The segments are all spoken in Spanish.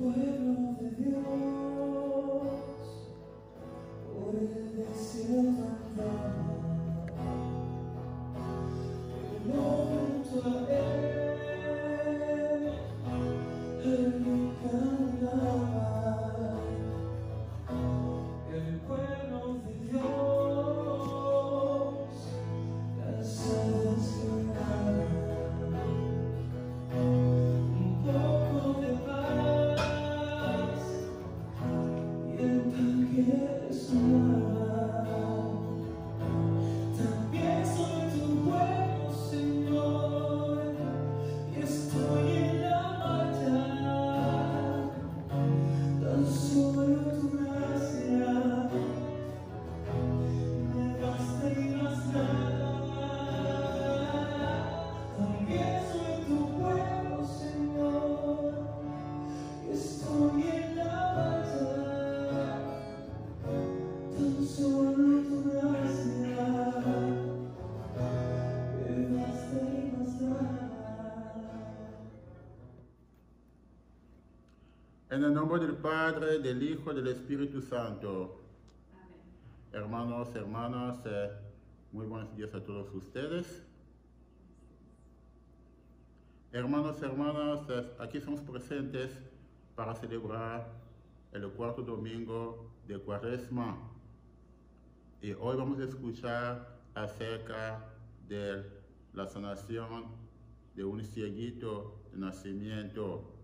pueblo de Dios, por el desierto andaba, pero junto a él, el que caminaba. El pueblo de Dios, las alas un poco de paz y el tanque sonaba. También soy tu pueblo, Señor, y estoy en la marcha. Tan solo tu gracia me basta y más nada. También soy tu pueblo, Señor, y estoy en la batalla. Tan solo tu gracia me basta y más nada. En el nombre del Padre, del Hijo y del Espíritu Santo. Amén. Hermanos, hermanas, muy buenos días a todos ustedes. Hermanos, hermanas, aquí estamos presentes para celebrar el cuarto domingo de Cuaresma. Y hoy vamos a escuchar acerca de la sanación de un cieguito de nacimiento.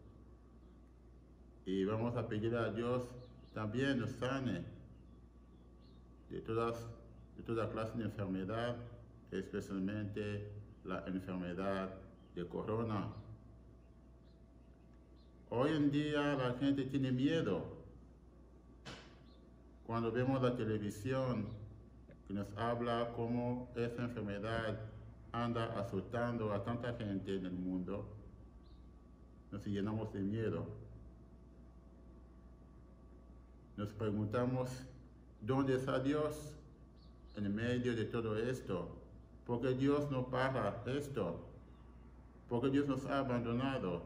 Y vamos a pedir a Dios también nos sane de toda clase de enfermedad, especialmente la enfermedad de corona. Hoy en día la gente tiene miedo. Cuando vemos la televisión que nos habla cómo esa enfermedad anda azotando a tanta gente en el mundo, nos llenamos de miedo. Nos preguntamos, ¿dónde está Dios en medio de todo esto? ¿Por qué Dios no para esto? ¿Por qué Dios nos ha abandonado?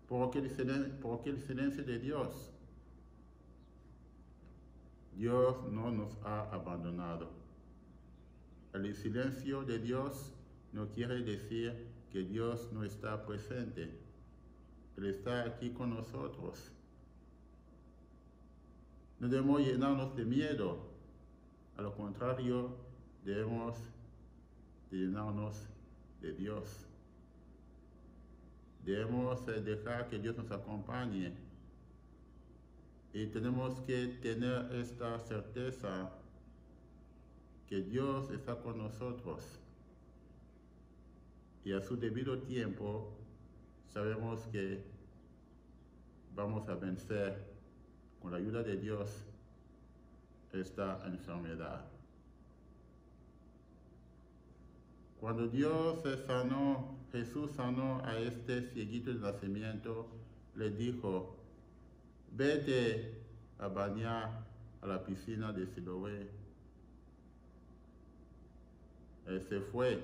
¿Por qué el silencio de Dios? Dios no nos ha abandonado. El silencio de Dios no quiere decir que Dios no está presente. Él está aquí con nosotros. No debemos llenarnos de miedo. A lo contrario, debemos llenarnos de Dios. Debemos dejar que Dios nos acompañe. Y tenemos que tener esta certeza que Dios está con nosotros. Y a su debido tiempo, sabemos que vamos a vencer con la ayuda de Dios esta enfermedad. Cuando Jesús sanó a este cieguito de nacimiento, le dijo, vete a bañar a la piscina de Siloé. Él se fue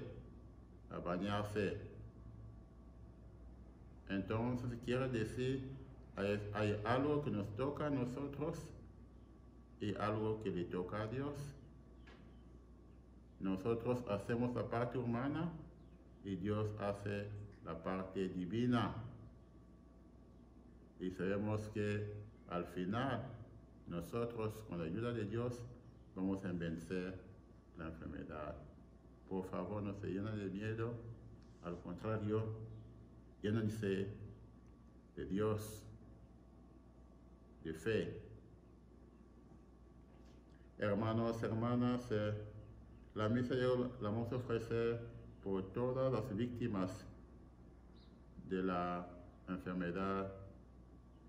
a bañarse. Entonces quiere decir, hay algo que nos toca a nosotros y algo que le toca a Dios. Nosotros hacemos la parte humana y Dios hace la parte divina. Y sabemos que al final nosotros, con la ayuda de Dios, vamos a vencer la enfermedad. Por favor, no se llenen de miedo, al contrario, llénense de Dios, de fe. Hermanos, hermanas, la misa la vamos a ofrecer por todas las víctimas de la enfermedad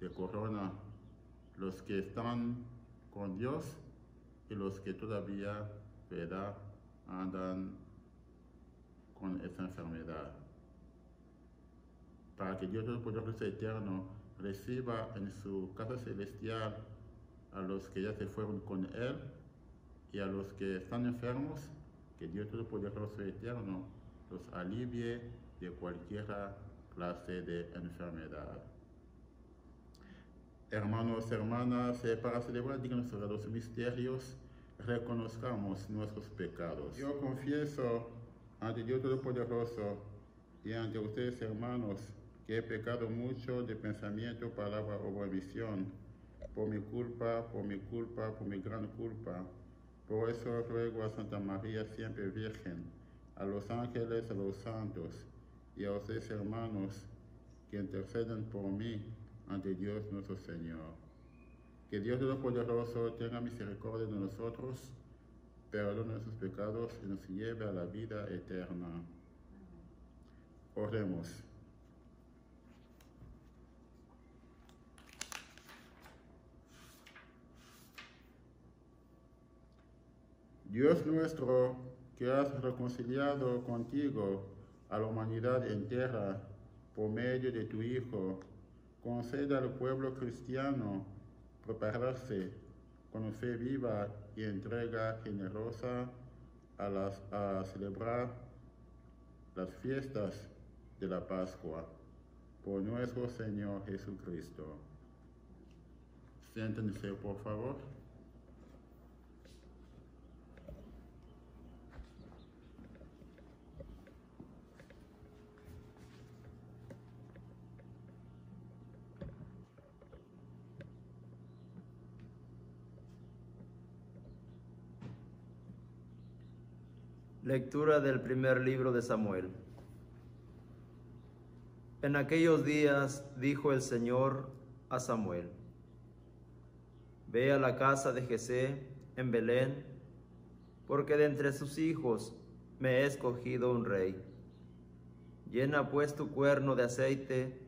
de corona, los que están con Dios y los que todavía, ¿verdad?, andan con esa enfermedad. Para que Dios Todopoderoso Eterno reciba en su casa celestial a los que ya se fueron con Él y a los que están enfermos, que Dios Todopoderoso Eterno los alivie de cualquier clase de enfermedad. Hermanos, hermanas, para celebrar dignos los misterios, reconozcamos nuestros pecados. Yo confieso ante Dios Todopoderoso y ante ustedes, hermanos, que he pecado mucho de pensamiento, palabra o omisión, por mi culpa, por mi gran culpa. Por eso ruego a Santa María, siempre Virgen, a los ángeles, a los santos y a ustedes, hermanos, que intercedan por mí ante Dios nuestro Señor. Que Dios Todopoderoso tenga misericordia de nosotros, perdone nuestros pecados y nos lleve a la vida eterna. Oremos. Dios nuestro, que has reconciliado contigo a la humanidad entera por medio de tu Hijo, conceda al pueblo cristiano prepararse con fe viva y entrega generosa a celebrar las fiestas de la Pascua. Por nuestro Señor Jesucristo. Siéntense, por favor. Lectura del primer libro de Samuel. En aquellos días dijo el Señor a Samuel: Ve a la casa de Jesé en Belén, porque de entre sus hijos me he escogido un rey. Llena pues tu cuerno de aceite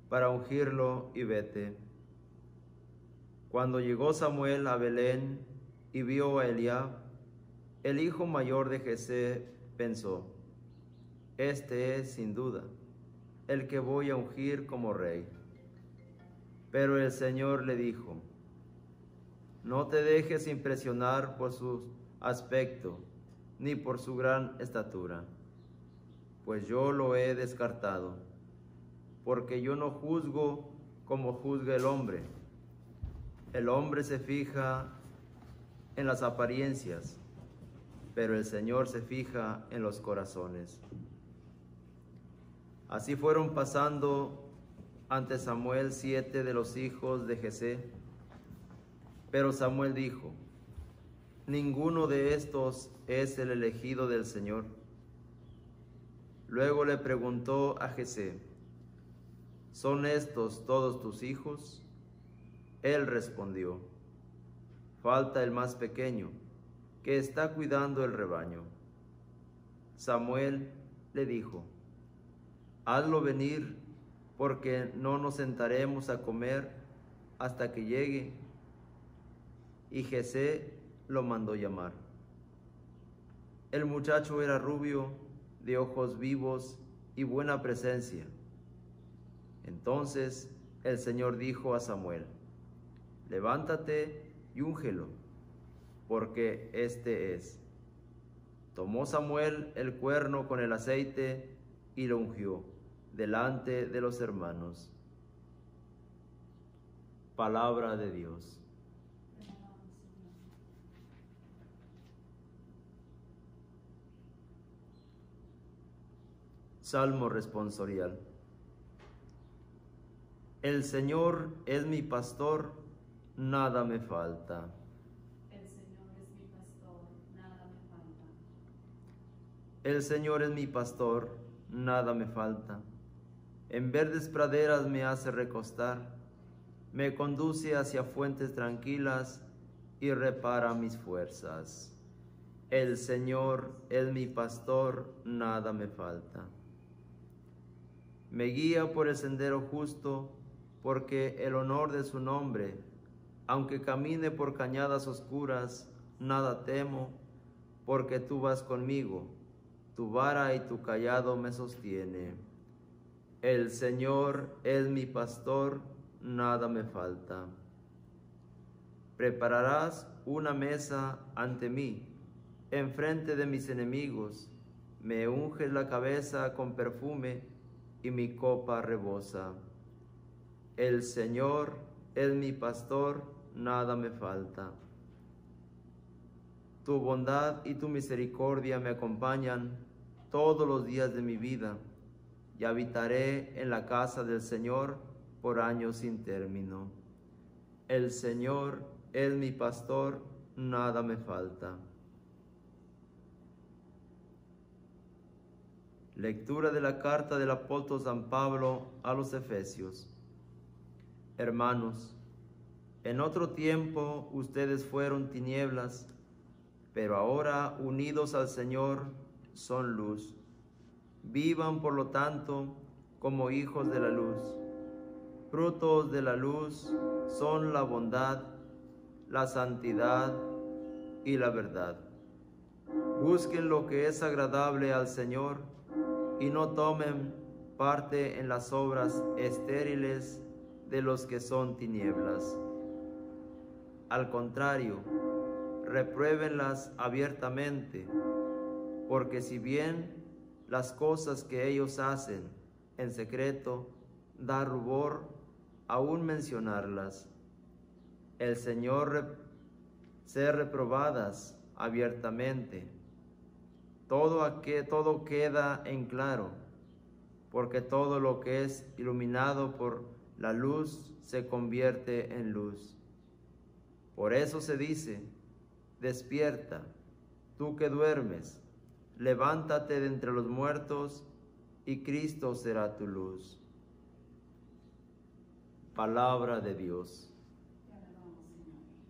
para ungirlo y vete. Cuando llegó Samuel a Belén y vio a Eliab, el hijo mayor de Jesé, pensó: Este es, sin duda, el que voy a ungir como rey. Pero el Señor le dijo: No te dejes impresionar por su aspecto, ni por su gran estatura, pues yo lo he descartado, porque yo no juzgo como juzga el hombre. El hombre se fija en las apariencias, pero el Señor se fija en los corazones. Así fueron pasando ante Samuel 7 de los hijos de Jesé. Pero Samuel dijo: Ninguno de estos es el elegido del Señor. Luego le preguntó a Jesé: ¿Son estos todos tus hijos? Él respondió: Falta el más pequeño, que está cuidando el rebaño. Samuel le dijo: Hazlo venir, porque no nos sentaremos a comer hasta que llegue. Y Jesé lo mandó llamar. El muchacho era rubio, de ojos vivos y buena presencia. Entonces el Señor dijo a Samuel: Levántate y úngelo, porque este es. Tomó Samuel el cuerno con el aceite y lo ungió delante de los hermanos. Palabra de Dios. Salmo responsorial. El Señor es mi pastor, nada me falta. El Señor es mi pastor, nada me falta. El Señor es mi pastor, nada me falta. En verdes praderas me hace recostar, me conduce hacia fuentes tranquilas y repara mis fuerzas. El Señor es mi pastor, nada me falta. Me guía por el sendero justo, porque el honor de su nombre. Aunque camine por cañadas oscuras, nada temo, porque tú vas conmigo. Tu vara y tu cayado me sostiene. El Señor es mi pastor, nada me falta. Prepararás una mesa ante mí, enfrente de mis enemigos. Me unges la cabeza con perfume y mi copa rebosa. El Señor es mi pastor, nada me falta. Tu bondad y tu misericordia me acompañan todos los días de mi vida, y habitaré en la casa del Señor por años sin término. El Señor es mi pastor, nada me falta. Lectura de la carta del apóstol San Pablo a los Efesios. Hermanos, en otro tiempo ustedes fueron tinieblas, pero ahora, unidos al Señor, son luz. Vivan, por lo tanto, como hijos de la luz. Frutos de la luz son la bondad, la santidad y la verdad. Busquen lo que es agradable al Señor y no tomen parte en las obras estériles de los que son tinieblas. Al contrario, repruébenlas abiertamente, porque si bien las cosas que ellos hacen en secreto da rubor aún mencionarlas, el Señor ser reprobadas abiertamente. Todo queda en claro, porque todo lo que es iluminado por la luz se convierte en luz. Por eso se dice: despierta, tú que duermes, levántate de entre los muertos, y Cristo será tu luz. Palabra de Dios. Te alabamos, Señor.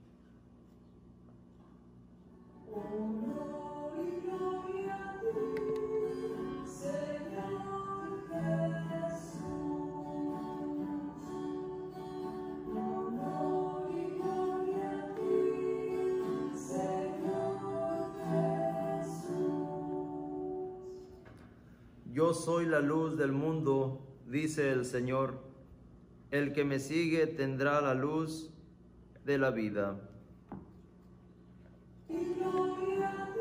Honor y gloria a ti, Señor Jesús. Honor y gloria a ti, Señor Jesús. Yo soy la luz del mundo, dice el Señor. El que me sigue tendrá la luz de la vida. Y gloria a ti,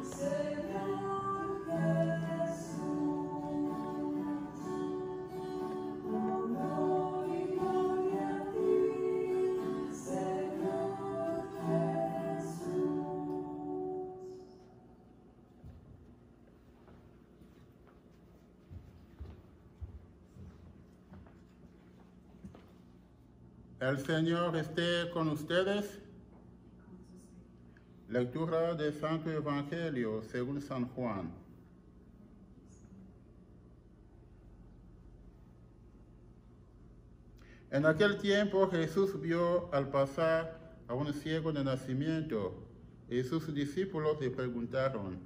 Señor Jesús. Honor y gloria a ti, Señor Jesús. El Señor esté con ustedes. Lectura del Santo Evangelio según San Juan. En aquel tiempo Jesús vio al pasar a un ciego de nacimiento, y sus discípulos le preguntaron: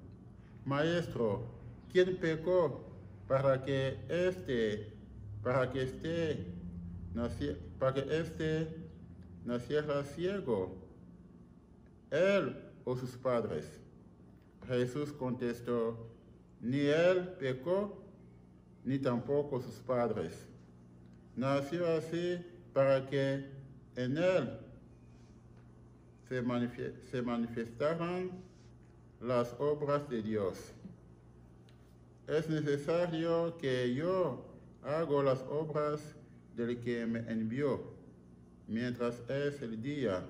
Maestro, ¿quién pecó para que éste naciera ciego, él o sus padres? Jesús contestó: ni él pecó, ni tampoco sus padres. Nació así para que en él se manifestaran las obras de Dios. Es necesario que yo haga las obras del que me envió, mientras es el día,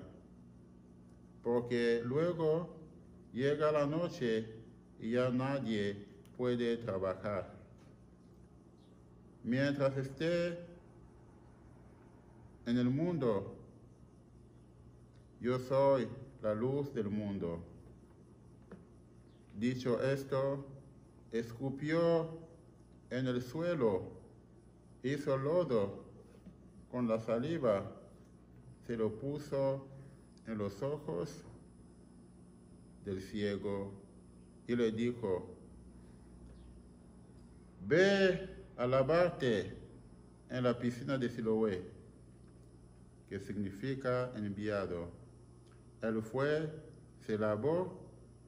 porque luego llega la noche y ya nadie puede trabajar. Mientras esté en el mundo, yo soy la luz del mundo. Dicho esto, escupió en el suelo, hizo lodo con la saliva, se lo puso en los ojos del ciego y le dijo: ve a lavarte en la piscina de Siloé, que significa enviado. Él fue, se lavó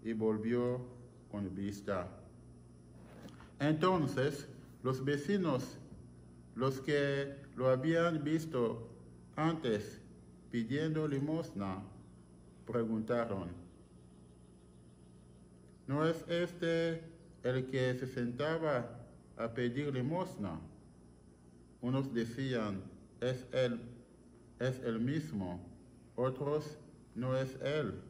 y volvió con vista. Entonces los vecinos, los que lo habían visto antes pidiendo limosna, preguntaron: ¿no es este el que se sentaba a pedir limosna? Unos decían: es él. es el mismo, otros no es él,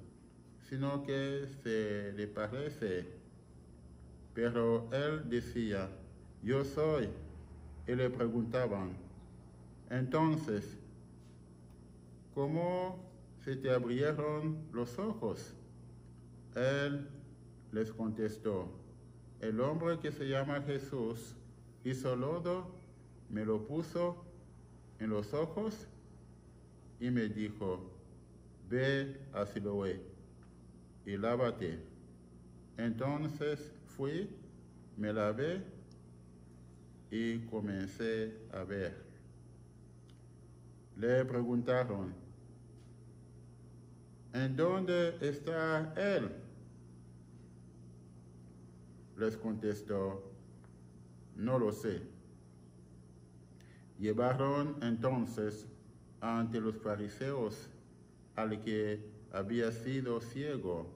sino que se le parece. Pero él decía, yo soy. Y le preguntaban, entonces, ¿cómo se te abrieron los ojos? Él les contestó, el hombre que se llama Jesús hizo lodo, me lo puso en los ojos y me dijo, ve a Siloé y lávate. Entonces fui, me lavé y comencé a ver. Le preguntaron, ¿en dónde está él? Les contestó, no lo sé. Llevaron entonces ante los fariseos al que había sido ciego.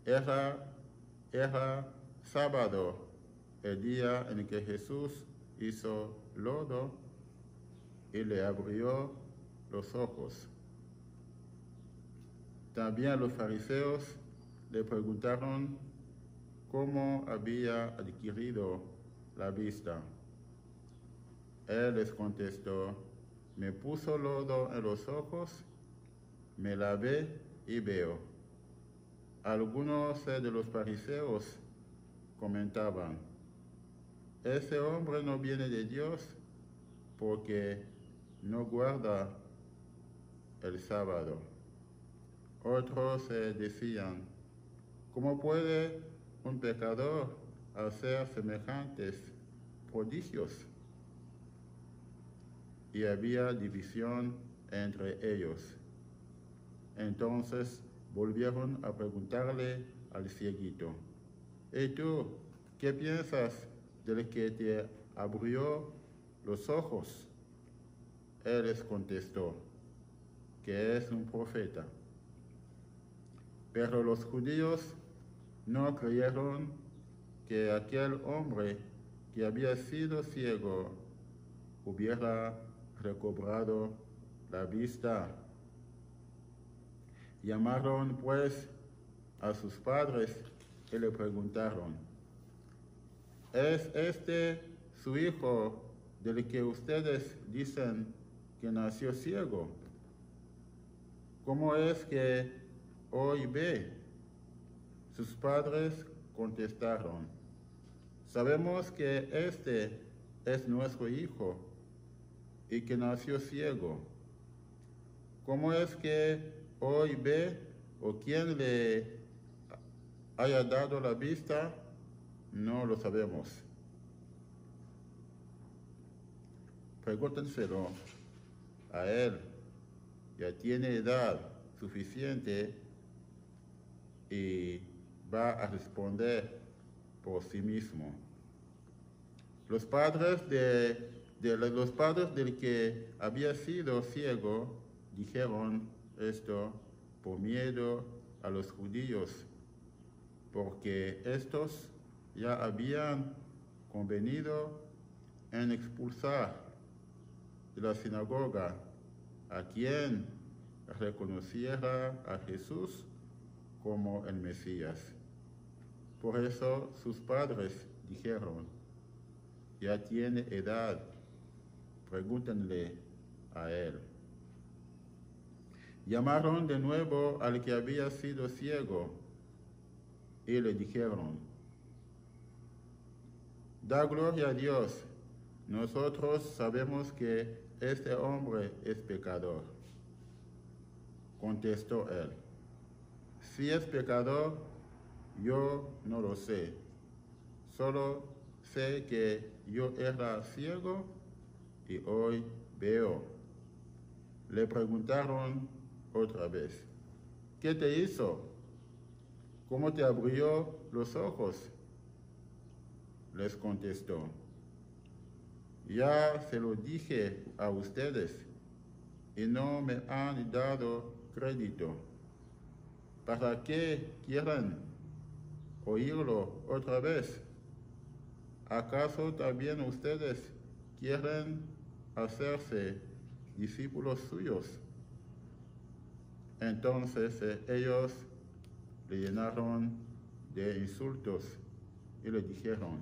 Era sábado, el día en que Jesús hizo lodo y le abrió los ojos. También los fariseos le preguntaron cómo había adquirido la vista. Él les contestó, me puso lodo en los ojos, me lavé y veo. Algunos de los fariseos comentaban, ese hombre no viene de Dios porque no guarda el sábado. Otros decían, ¿cómo puede un pecador hacer semejantes prodigios? Y había división entre ellos. Entonces volvieron a preguntarle al cieguito, ¿y tú qué piensas del que te abrió los ojos? Él les contestó, que es un profeta. Pero los judíos no creyeron que aquel hombre que había sido ciego hubiera recobrado la vista. Llamaron pues a sus padres y le preguntaron, ¿es este su hijo del que ustedes dicen que nació ciego? ¿Cómo es que hoy ve? Sus padres contestaron, sabemos que este es nuestro hijo y que nació ciego. ¿Cómo es que hoy ve o quién le haya dado la vista? No lo sabemos. Pregúntenselo a él. Ya tiene edad suficiente y va a responder por sí mismo. Los padres del que había sido ciego dijeron esto por miedo a los judíos, porque estos ya habían convenido en expulsar de la sinagoga a quien reconociera a Jesús como el Mesías. Por eso sus padres dijeron, ya tiene edad, pregúntenle a él. Llamaron de nuevo al que había sido ciego y le dijeron, da gloria a Dios, nosotros sabemos que este hombre es pecador. Contestó él, si es pecador, yo no lo sé, solo sé que yo era ciego y hoy veo. Le preguntaron otra vez, ¿qué te hizo? ¿Cómo te abrió los ojos? Les contestó, ya se lo dije a ustedes y no me han dado crédito. ¿Para qué quieren oírlo otra vez? ¿Acaso también ustedes quieren hacerse discípulos suyos. Entonces ellos le llenaron de insultos y le dijeron: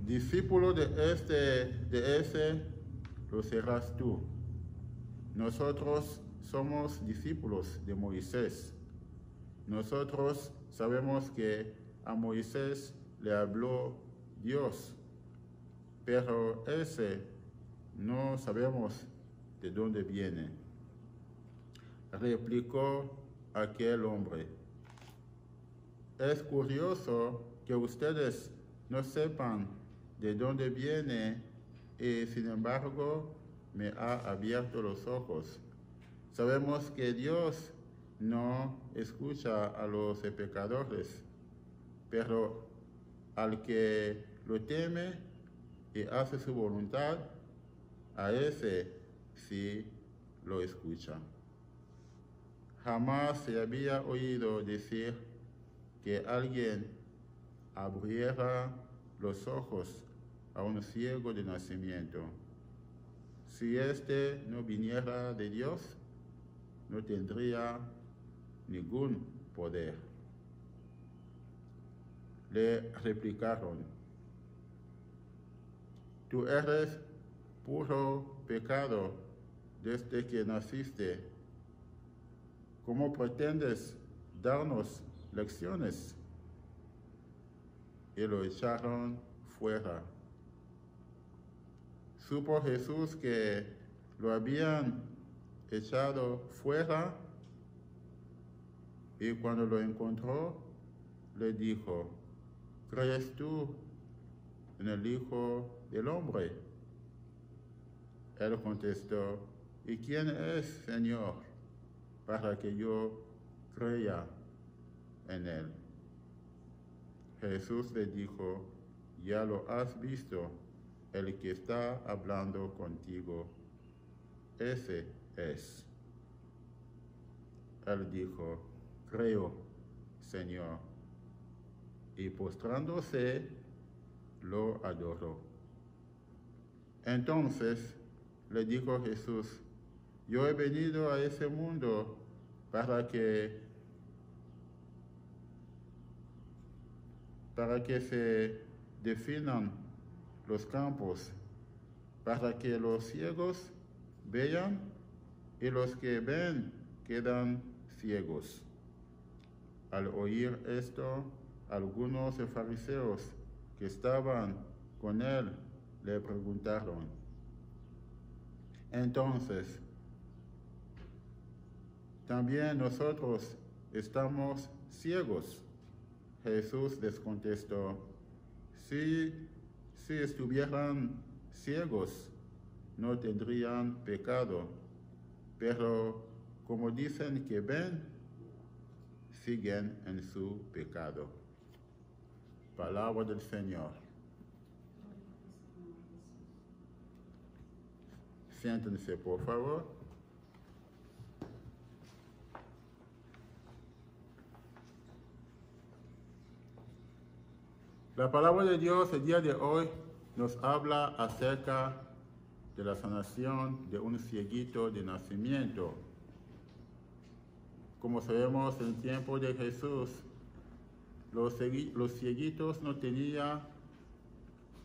discípulo de ese lo serás tú. Nosotros somos discípulos de Moisés. Nosotros sabemos que a Moisés le habló Dios, pero ese no sabemos de dónde viene. Replicó aquel hombre: es curioso que ustedes no sepan de dónde viene y sin embargo me ha abierto los ojos. Sabemos que Dios no escucha a los pecadores, pero al que lo teme y hace su voluntad, a ese sí lo escucha. Jamás se había oído decir que alguien abriera los ojos a un ciego de nacimiento. Si éste no viniera de Dios, no tendría ningún poder. Le replicaron: tú eres puro pecado desde que naciste. ¿Cómo pretendes darnos lecciones? Y lo echaron fuera. Supo Jesús que lo habían echado fuera y cuando lo encontró, le dijo: ¿crees tú en el Hijo del Hombre? Él contestó: ¿y quién es, Señor, para que yo crea en él? Jesús le dijo: ya lo has visto, el que está hablando contigo, ese es. Él dijo: creo, Señor. Y postrándose, lo adoró. Entonces le dijo Jesús: yo he venido a ese mundo para que se definan los campos, para que los ciegos vean y los que ven quedan ciegos. Al oír esto, algunos fariseos que estaban con él le preguntaron: entonces, ¿también nosotros estamos ciegos? Jesús les contestó: si estuvieran ciegos, no tendrían pecado, pero como dicen que ven, siguen en su pecado. Palabra del Señor. Siéntense, por favor. La palabra de Dios el día de hoy nos habla acerca de la sanación de un cieguito de nacimiento. Como sabemos, en el tiempo de Jesús, los cieguitos no tenían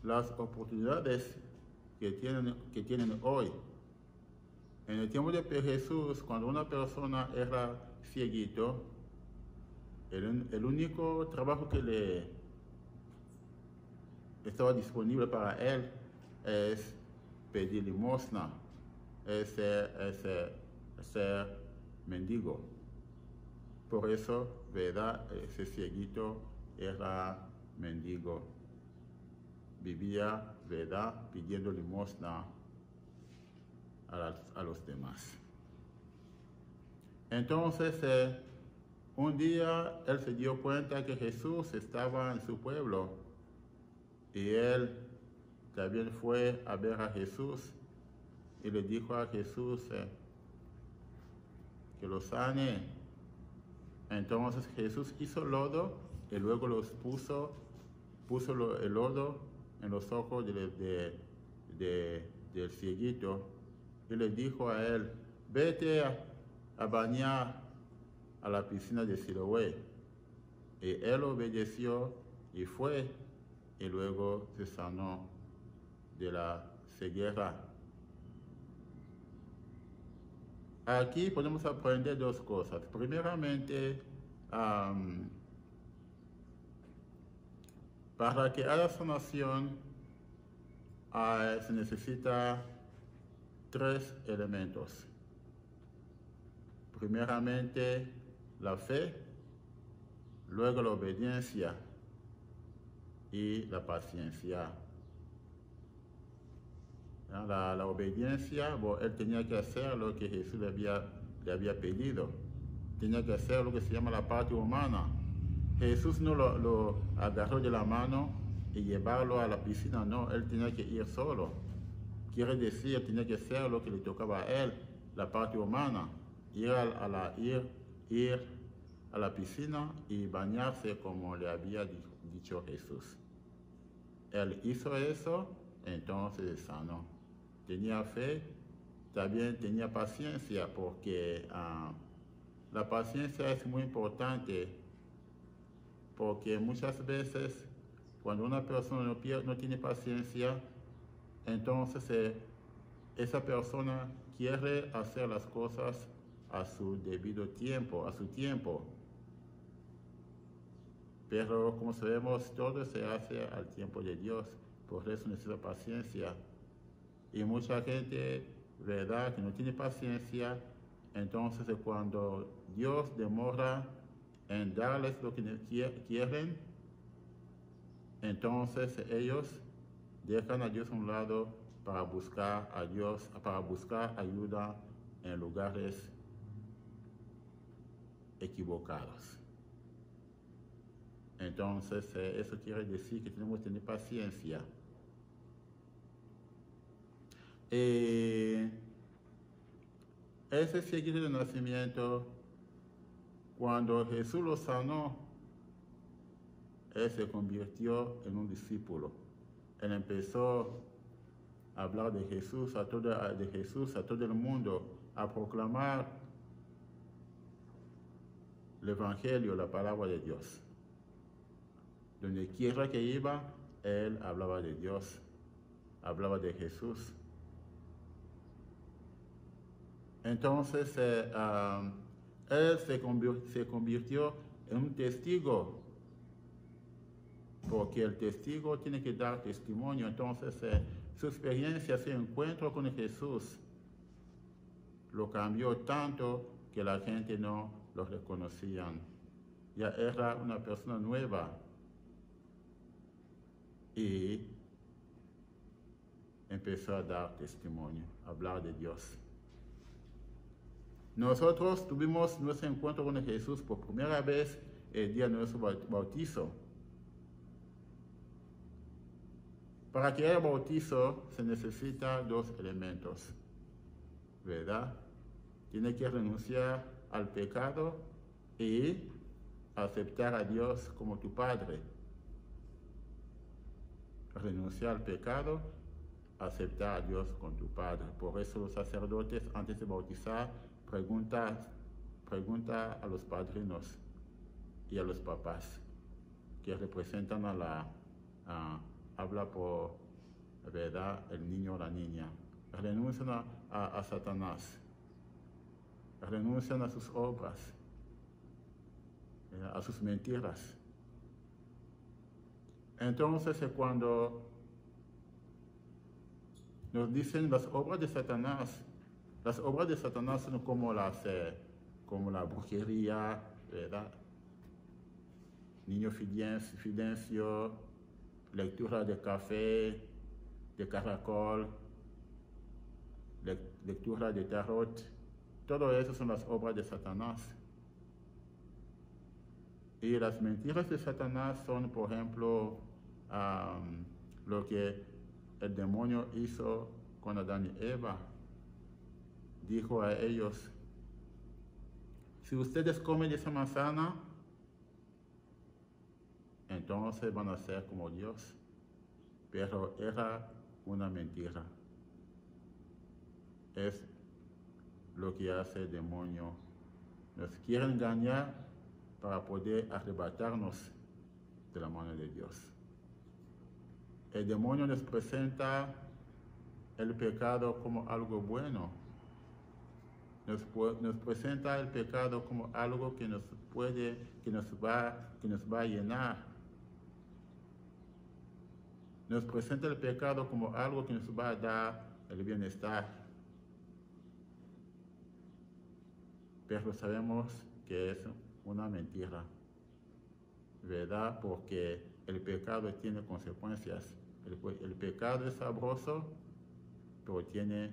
las oportunidades que tienen hoy. En el tiempo de Jesús, cuando una persona era cieguito, el único trabajo que le estaba disponible para él es pedir limosna, es ser mendigo. Por eso, ¿verdad? Ese cieguito era mendigo. Vivía, ¿verdad?, pidiendo limosna a los demás. Entonces, un día él se dio cuenta que Jesús estaba en su pueblo y él también fue a ver a Jesús y le dijo a Jesús que lo sane. Entonces Jesús hizo lodo y luego los puso puso el lodo en los ojos del cieguito y le dijo a él, vete a bañar a la piscina de Siloé. Y él obedeció y fue, y luego se sanó de la ceguera. Aquí podemos aprender dos cosas. Primeramente, para que haya sanación se necesita 3 elementos. Primeramente, la fe, luego la obediencia y la paciencia. La obediencia, él tenía que hacer lo que Jesús le había pedido. Tenía que hacer lo que se llama la parte humana. Jesús no lo agarró de la mano y llevarlo a la piscina, no, él tenía que ir solo. Quiere decir, tenía que hacer lo que le tocaba a él, la parte humana, ir a la piscina y bañarse como le había dicho Jesús. Él hizo eso, entonces sanó. Tenía fe, también tenía paciencia, porque la paciencia es muy importante, porque muchas veces cuando una persona no tiene paciencia, entonces esa persona quiere hacer las cosas a su debido tiempo, a su tiempo. Pero como sabemos, todo se hace al tiempo de Dios, por eso necesita paciencia. Y mucha gente, ¿verdad?, que no tiene paciencia, entonces cuando Dios demora en darles lo que quieren, entonces ellos dejan a Dios a un lado para buscar a Dios, para buscar ayuda en lugares equivocados. Entonces eso quiere decir que tenemos que tener paciencia. Ese ciego de nacimiento, cuando Jesús lo sanó, él se convirtió en un discípulo. Él empezó a hablar de Jesús a todo el mundo, a proclamar el Evangelio, la palabra de Dios. Donde quiera que iba, él hablaba de Dios, hablaba de Jesús. Entonces, él se convirtió en un testigo, porque el testigo tiene que dar testimonio. Entonces, su experiencia, su encuentro con Jesús, lo cambió tanto que la gente no lo reconocían. Ya era una persona nueva y empezó a dar testimonio, a hablar de Dios. Nosotros tuvimos nuestro encuentro con Jesús por primera vez el día de nuestro bautizo. Para que haya bautizo se necesita 2 elementos, ¿verdad? Tiene que renunciar al pecado y aceptar a Dios como tu Padre. Renunciar al pecado, aceptar a Dios como tu Padre. Por eso los sacerdotes, antes de bautizar, pregunta a los padrinos y a los papás que representan habla por, ¿verdad?, el niño o la niña. Renuncian a Satanás, renuncian a sus obras, a sus mentiras. Entonces, cuando nos dicen las obras de Satanás son como la brujería, ¿verdad? Niño fidencio, lectura de café, de caracol, lectura de tarot. Todo eso son las obras de Satanás. Y las mentiras de Satanás son, por ejemplo, lo que el demonio hizo con Adán y Eva. Dijo a ellos, si ustedes comen de esa manzana, entonces van a ser como Dios. Pero era una mentira. Es lo que hace el demonio. Nos quiere engañar para poder arrebatarnos de la mano de Dios. El demonio nos presenta el pecado como algo bueno. Nos presenta el pecado como algo que nos va a llenar. Nos presenta el pecado como algo que nos va a dar el bienestar. Pero sabemos que es una mentira, ¿verdad? Porque el pecado tiene consecuencias. El pecado es sabroso, pero tiene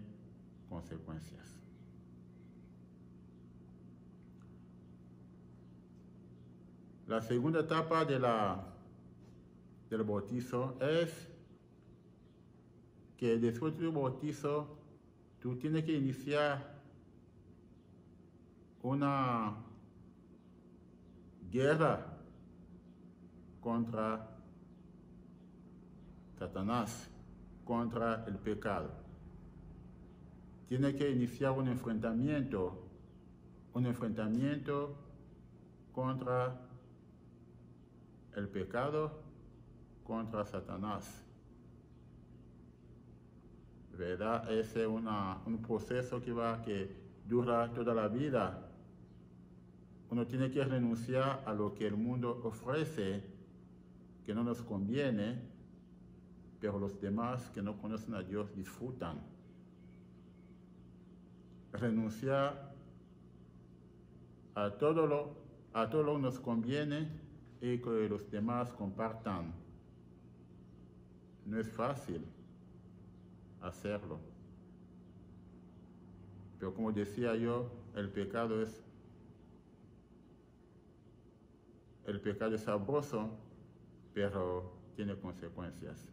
consecuencias. La segunda etapa del bautizo es que después del bautizo tú tienes que iniciar una guerra contra Satanás, contra el pecado. Tiene que iniciar un enfrentamiento contra el pecado, contra Satanás. ¿Verdad? Ese es un proceso que dura toda la vida. Uno tiene que renunciar a lo que el mundo ofrece, que no nos conviene, pero los demás que no conocen a Dios disfrutan. Renunciar a todo lo que nos conviene y que los demás compartan. No es fácil hacerlo. Pero como decía yo, el pecado es sabroso, pero tiene consecuencias.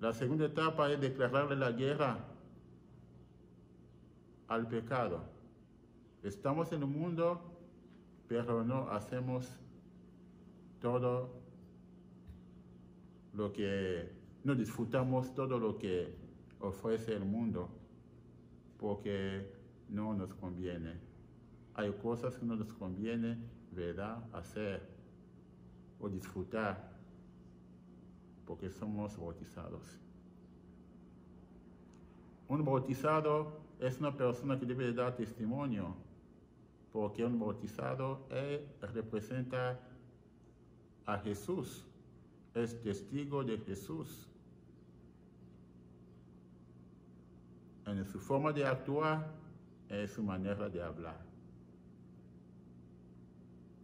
La segunda etapa es declararle la guerra al pecado. Estamos en el mundo, pero no hacemos no disfrutamos todo lo que ofrece el mundo, porque no nos conviene. Hay cosas que no nos conviene, ¿verdad?, hacer o disfrutar, porque somos bautizados. Un bautizado es una persona que debe dar testimonio, porque un bautizado representa a Jesús, es testigo de Jesús. En su forma de actuar, en su manera de hablar.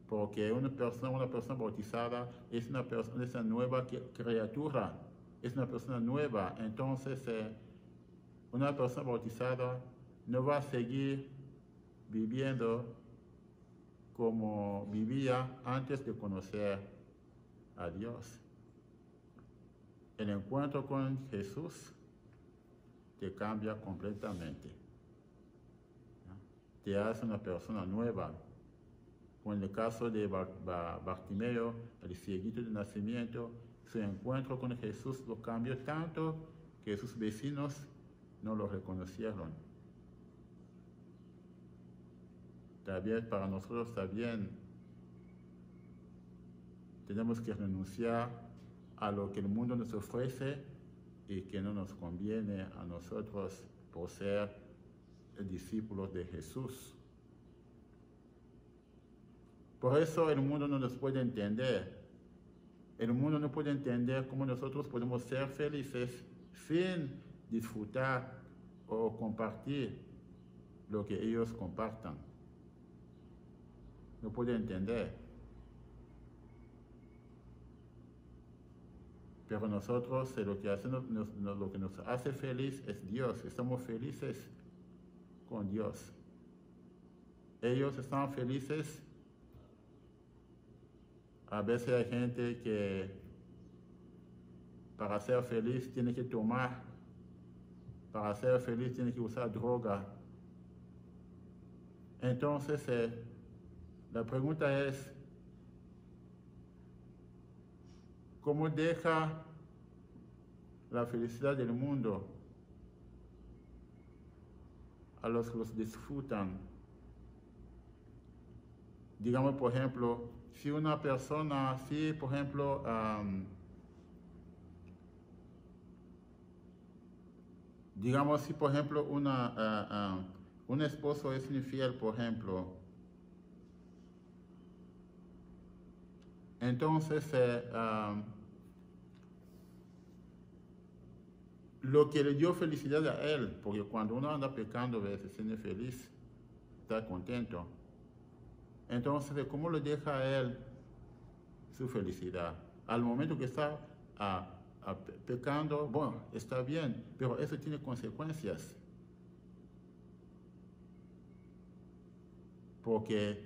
Porque una persona bautizada es una nueva criatura, es una persona nueva. Entonces, una persona bautizada no va a seguir viviendo como vivía antes de conocer a Dios. El encuentro con Jesús te cambia completamente. Te hace una persona nueva. Como en el caso de Bartimeo, el cieguito de nacimiento, su encuentro con Jesús lo cambió tanto que sus vecinos no lo reconocieron. También para nosotros tenemos que renunciar a lo que el mundo nos ofrece y que no nos conviene a nosotros por ser discípulos de Jesús. Por eso el mundo no nos puede entender. El mundo no puede entender cómo nosotros podemos ser felices sin disfrutar o compartir lo que ellos compartan. No puede entender. Pero nosotros lo que nos hace feliz es Dios. Estamos felices con Dios. Ellos están felices. A veces hay gente que para ser feliz tiene que tomar, para ser feliz tiene que usar droga. Entonces La pregunta es, ¿cómo deja la felicidad del mundo a los que los disfrutan? Digamos, por ejemplo, si una persona, si por ejemplo, digamos, si por ejemplo un esposo es infiel, por ejemplo, entonces lo que le dio felicidad a él, porque cuando uno anda pecando, se siente feliz, está contento. Entonces, ¿cómo le deja a él su felicidad? Al momento que está pecando, bueno, está bien, pero eso tiene consecuencias. Porque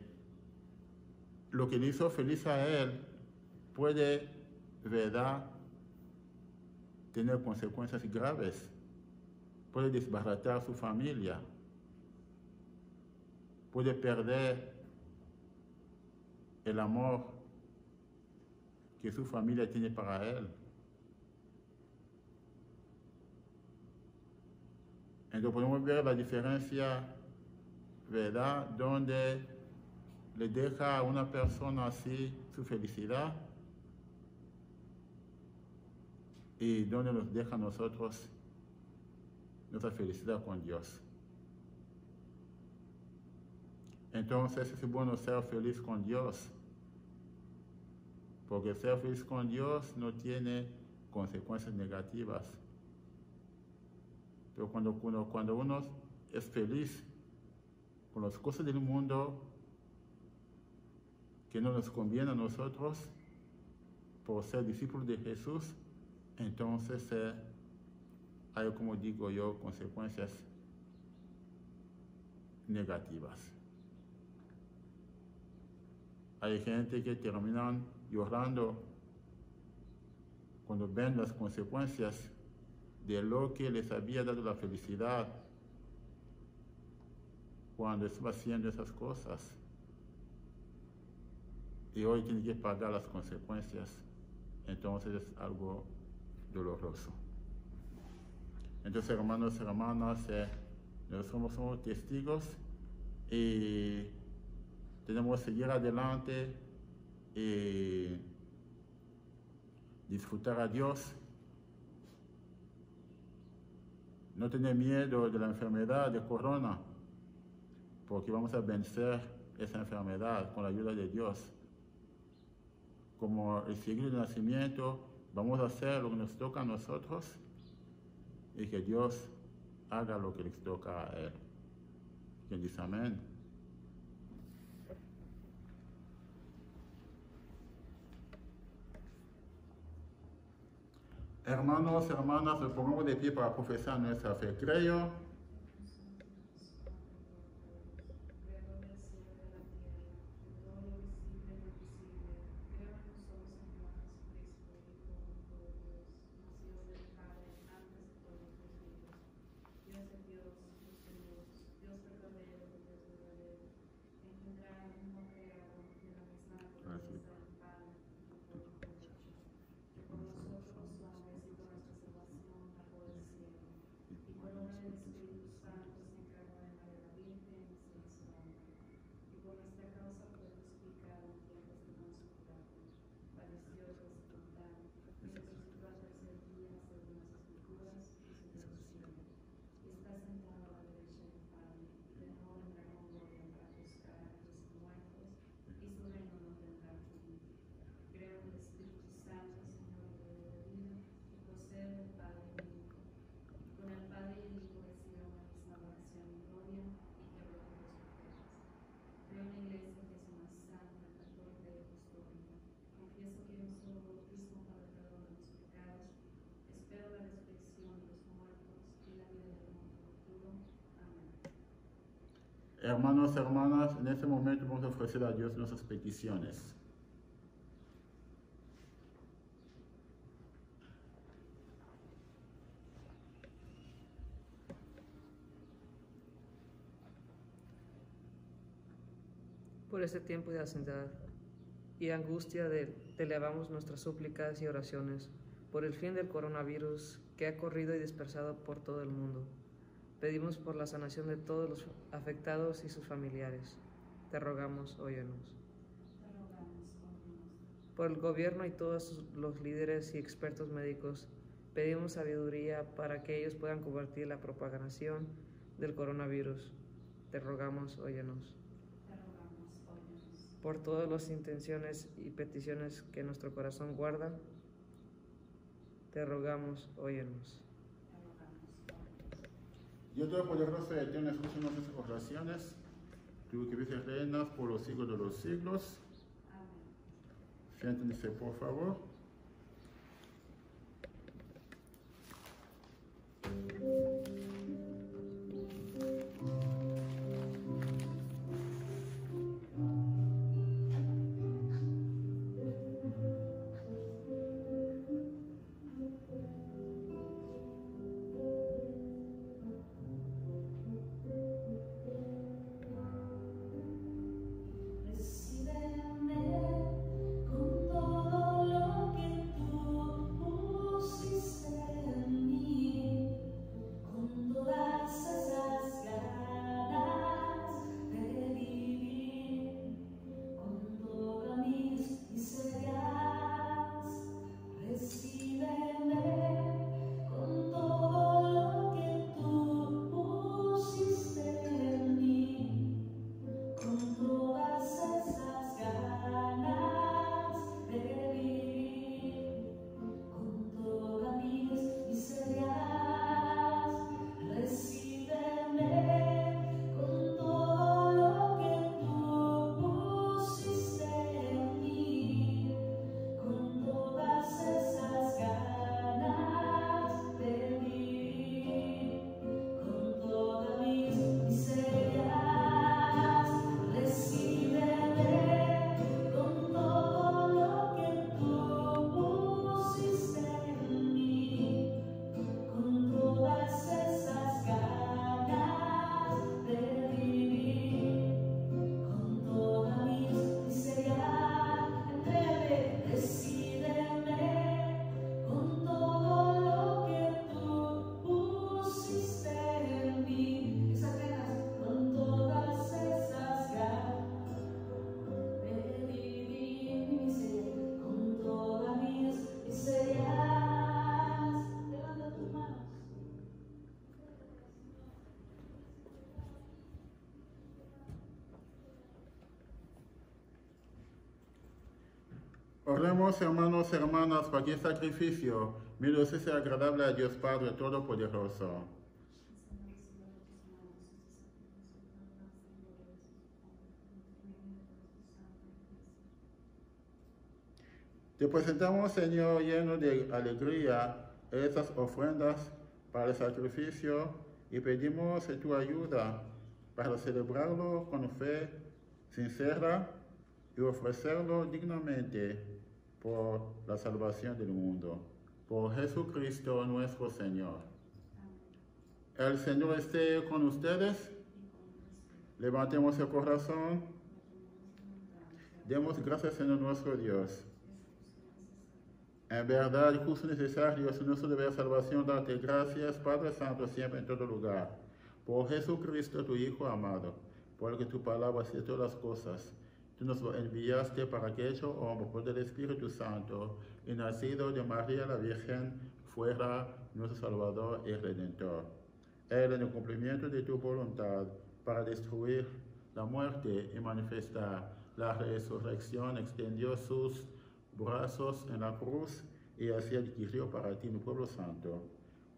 lo que le hizo feliz a él puede, ¿verdad?, tener consecuencias graves. Puede desbaratar su familia. Puede perder el amor que su familia tiene para él. Entonces podemos ver la diferencia, ¿verdad?, donde le deja a una persona así su felicidad y donde nos deja a nosotros nuestra felicidad con Dios. Entonces es bueno ser feliz con Dios, porque ser feliz con Dios no tiene consecuencias negativas. Pero cuando uno es feliz con las cosas del mundo que no nos convienen a nosotros por ser discípulos de Jesús, entonces hay, como digo yo, consecuencias negativas. Hay gente que terminan llorando cuando ven las consecuencias de lo que les había dado la felicidad cuando estaba haciendo esas cosas. Y hoy tiene que pagar las consecuencias. Entonces es algo doloroso. Entonces, hermanos y hermanas, nosotros somos testigos y tenemos que seguir adelante y disfrutar a Dios. No tener miedo de la enfermedad de corona, porque vamos a vencer esa enfermedad con la ayuda de Dios. Como el siglo de nacimiento, vamos a hacer lo que nos toca a nosotros y que Dios haga lo que les toca a Él. ¿Quién dice amén? Hermanos, hermanas, nos pongamos de pie para profesar nuestra fe. Creo hermanos, hermanas, en este momento vamos a ofrecer a Dios nuestras peticiones. Por este tiempo de ansiedad y angustia te elevamos nuestras súplicas y oraciones por el fin del coronavirus que ha corrido y dispersado por todo el mundo. Pedimos por la sanación de todos los afectados y sus familiares. Te rogamos, óyenos. Por el gobierno y todos los líderes y expertos médicos, pedimos sabiduría para que ellos puedan combatir la propagación del coronavirus. Te rogamos, óyenos. Por todas las intenciones y peticiones que nuestro corazón guarda, te rogamos, óyenos. Dios Todopoderoso y Eterno, escucha nuestras oraciones, tú que vives y reinas por los siglos de los siglos. Siéntense, por favor. Con todo lo que tú pusiste en mí, con todas esas ganas de vivir, con todas mis miserias, recíbeme con todo lo que tú pusiste en mí. Con todas esas ganas de vivir, con todas mis miserias, recíbeme con todo lo que tú pusiste en mí, con todas esas ganas de vivir, con todas mis miserias. Recíbeme con todo lo que tú pusiste en mí, con todas esas ganas de vivir, con todas mis miserias. Entrégate, recíbeme con todo lo que tú pusiste en mí. Esas ganas, con todas esas ganas de vivir mi miseria, con todas mis miserias. Levanta tus manos. Oremos, hermanos y hermanas, para que el sacrificio mío sea agradable a Dios Padre Todopoderoso. Te presentamos, Señor, lleno de alegría, esas ofrendas para el sacrificio y pedimos tu ayuda para celebrarlo con fe sincera y ofrecerlo dignamente por la salvación del mundo. Por Jesucristo nuestro Señor. El Señor esté con ustedes. Levantemos el corazón. Demos gracias, Señor nuestro Dios. En verdad, justo y necesario es nuestro deber salvación, darte gracias, Padre Santo, siempre en todo lugar. Por Jesucristo, tu Hijo amado, porque tu palabra es de todas las cosas. Tú nos lo enviaste para que hecho hombre por el Espíritu Santo y nacido de María la Virgen fuera nuestro Salvador y Redentor. Él, en el cumplimiento de tu voluntad, para destruir la muerte y manifestar la resurrección, extendió sus brazos en la cruz y así adquirió para ti un pueblo santo.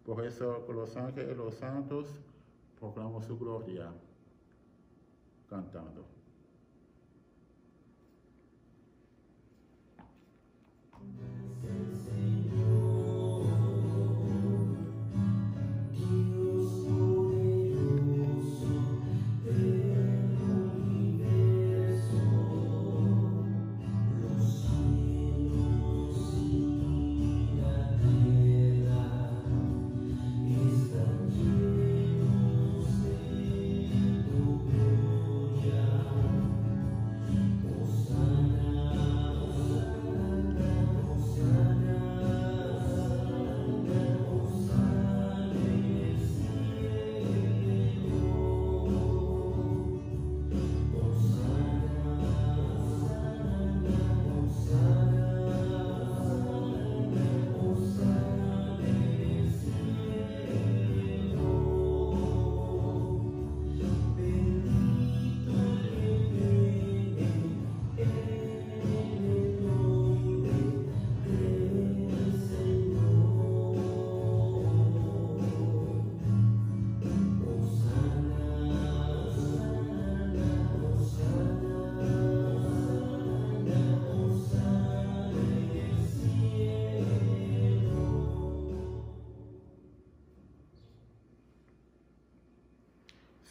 Por eso, con los ángeles y los santos, proclamamos su gloria, cantando. Están llenos de tu gloria.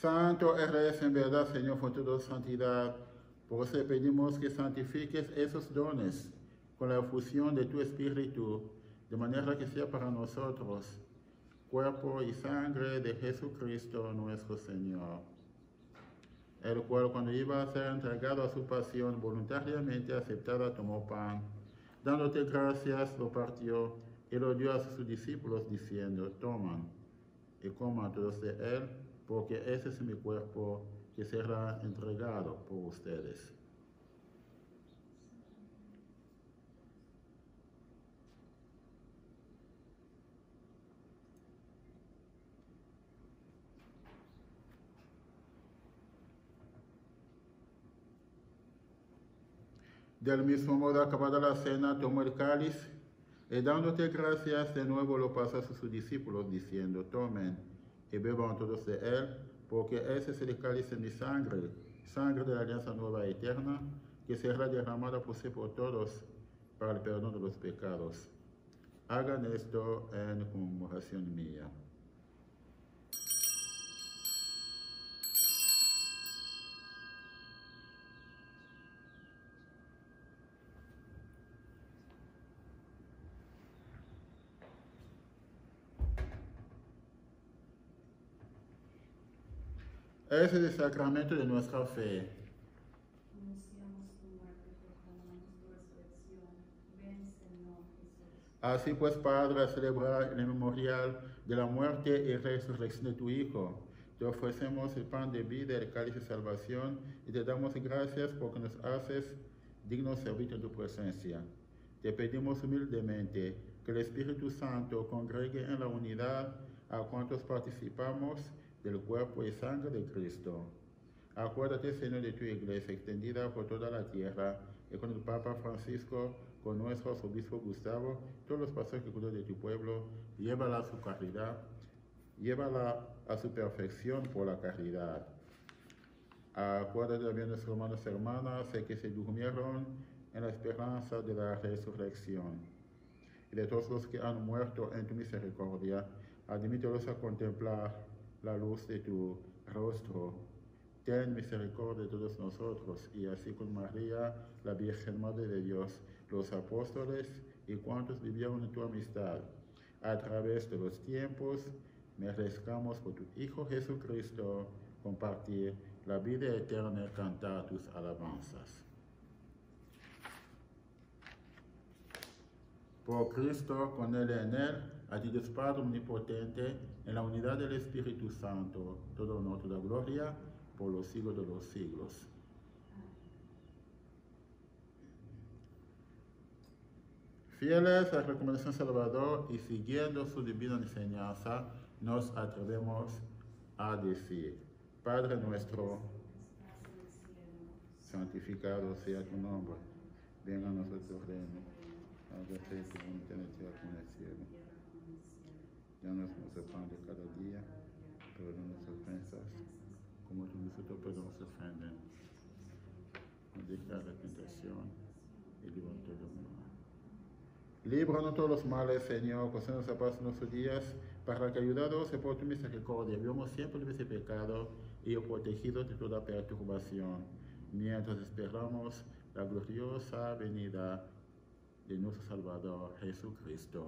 Santo eres en verdad, Señor, con toda santidad. Por eso pedimos que santifiques esos dones con la efusión de tu Espíritu, de manera que sea para nosotros cuerpo y sangre de Jesucristo nuestro Señor, el cual cuando iba a ser entregado a su pasión voluntariamente aceptada tomó pan, dándote gracias lo partió y lo dio a sus discípulos diciendo: toman y coman todos de él, porque ese es mi cuerpo que será entregado por ustedes. Del mismo modo, acabada la cena, tomó el cáliz y dándote gracias de nuevo lo pasó a sus discípulos diciendo: tomen y beban todos de él, porque ese es el cáliz de mi sangre, sangre de la alianza nueva y eterna, que será derramada por sí por todos para el perdón de los pecados. Hagan esto en conmemoración mía. Ese es el sacramento de nuestra fe. Anunciamos tu muerte, proclamamos tu resurrección. Ven, Señor Jesús. Así pues, Padre, a celebrar el memorial de la muerte y resurrección de tu Hijo, te ofrecemos el pan de vida y el cáliz de salvación y te damos gracias porque nos haces dignos servir en tu presencia. Te pedimos humildemente que el Espíritu Santo congregue en la unidad a cuantos participamos del cuerpo y sangre de Cristo. Acuérdate, Señor, de tu iglesia extendida por toda la tierra y con el Papa Francisco, con nuestro obispo Gustavo, todos los pastores que cuidan de tu pueblo, llévala a su caridad, llévala a su perfección por la caridad. Acuérdate también de nuestros hermanos y hermanas que se durmieron en la esperanza de la resurrección. Y de todos los que han muerto en tu misericordia, admítelos a contemplar la luz de tu rostro. Ten misericordia de todos nosotros, y así con María, la Virgen Madre de Dios, los apóstoles y cuantos vivieron en tu amistad, a través de los tiempos, merezcamos por tu Hijo Jesucristo compartir la vida eterna y cantar tus alabanzas. Por Cristo, con Él y en Él, a ti Dios Padre Omnipotente, en la unidad del Espíritu Santo, todo honor, toda gloria, por los siglos de los siglos. Fieles a la recomendación de Salvador y siguiendo su divina enseñanza, nos atrevemos a decir: Padre nuestro, santificado sea tu nombre, venga a nosotros tu reino, hágase tu voluntad en la tierra como en el cielo. Danos nuestro pan de cada día, perdona nuestras ofensas, como nosotros perdonamos a los que nos ofenden. No dejes la tentación y líbranos de todo mal. Líbranos de todos los males, Señor, concédenos la paz en nuestros días, para que, ayudados por tu misericordia, vivamos siempre libres de pecado y protegidos de toda perturbación, mientras esperamos la gloriosa venida de nuestro Salvador Jesucristo.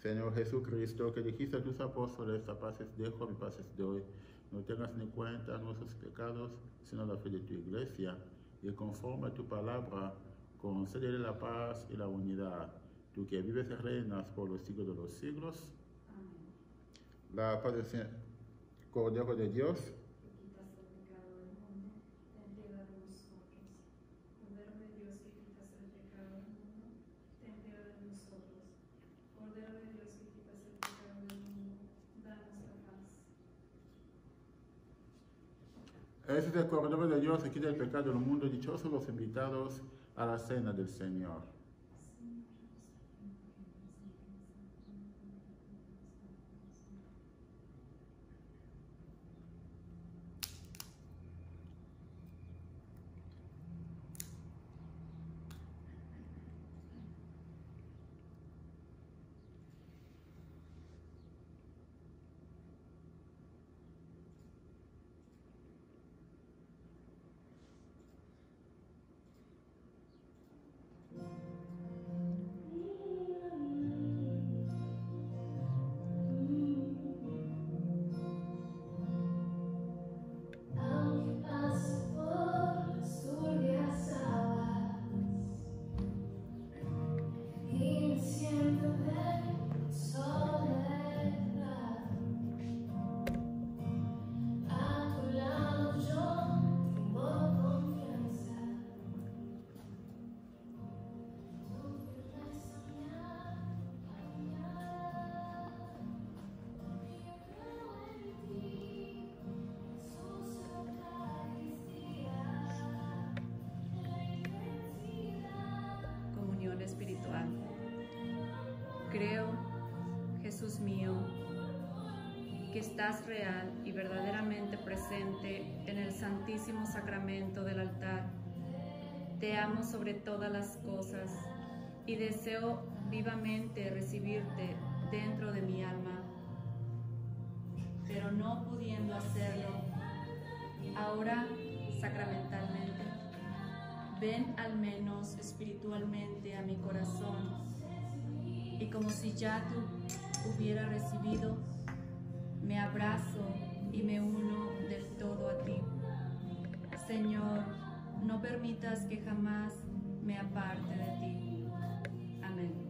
Señor Jesucristo, que dijiste a tus apóstoles: la paz os dejo, mi paz os doy. No tengas en cuenta nuestros pecados, sino la fe de tu iglesia, y conforme a tu palabra, concédele la paz y la unidad. Tú que vives y reinas por los siglos de los siglos. Amén. La paz del Señor, Cordero de Dios, Que quitas el pecado del mundo, ten piedad de nosotros. Cordero de Dios, que quitas el pecado del mundo, ten piedad de nosotros. Cordero de Dios, que quitas el pecado del mundo, danos la paz. ese es el Cordero de Dios que quita el pecado del mundo. Dichosos los invitados a la cena del Señor. que estás real y verdaderamente presente en el santísimo sacramento del altar. Te amo sobre todas las cosas y deseo vivamente recibirte dentro de mi alma, pero no pudiendo hacerlo ahora sacramentalmente. Ven al menos espiritualmente a mi corazón y como si ya te hubiera recibido, me abrazo y me uno del todo a ti. Señor, no permitas que jamás me aparte de ti. Amén.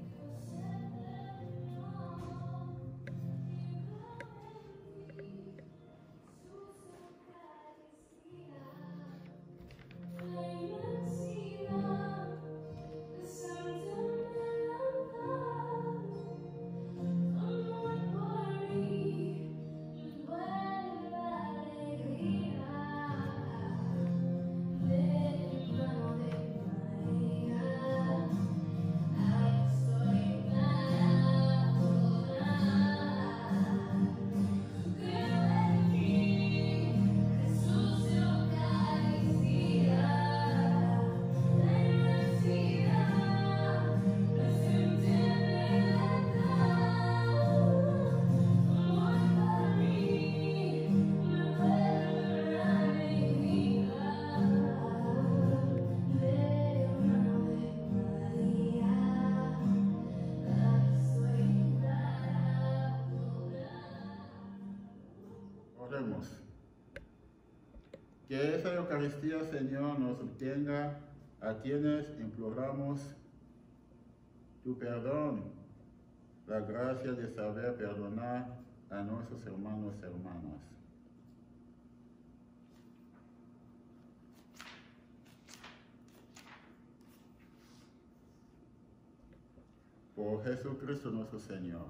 Oremos. Que esa Eucaristía, Señor, nos obtenga a quienes imploramos tu perdón, la gracia de saber perdonar a nuestros hermanos y hermanas. Por Jesucristo nuestro Señor.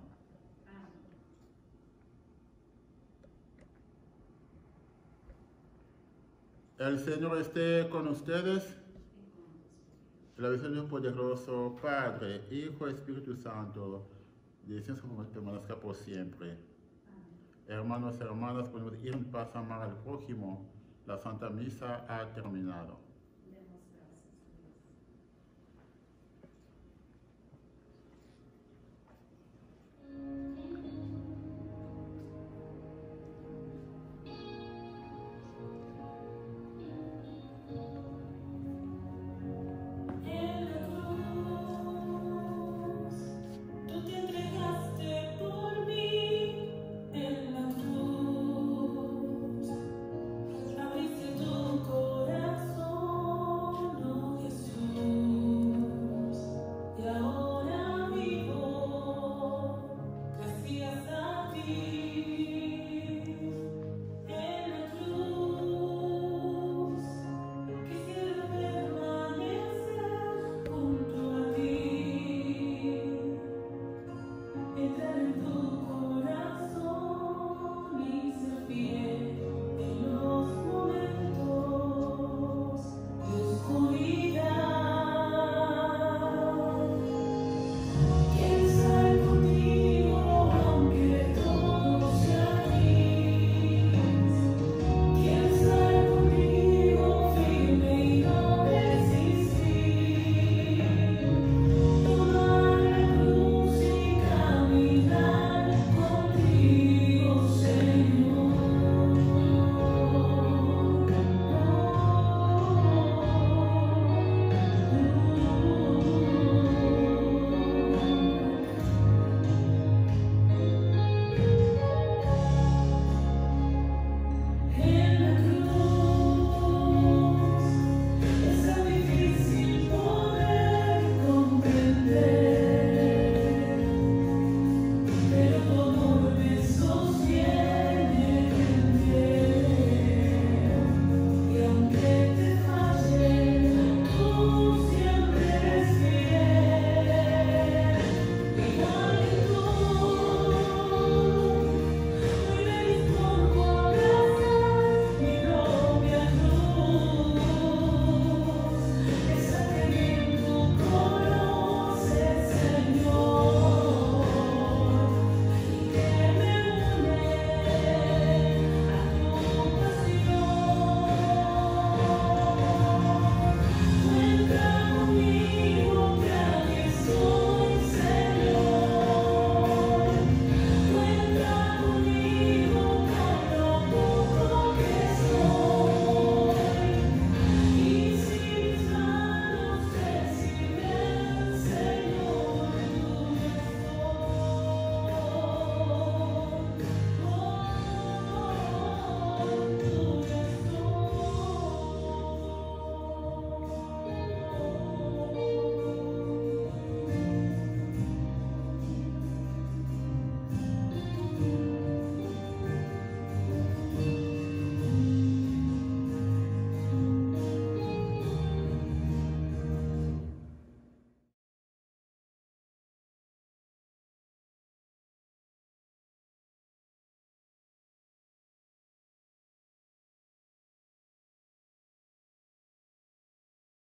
El Señor esté con ustedes. La bendición de Dios poderoso, Padre, Hijo, Espíritu Santo, descienda sobre nosotros, permanezca por siempre. Hermanos y hermanas, podemos ir en paz a amar al prójimo. La Santa Misa ha terminado. Demos gracias a Dios.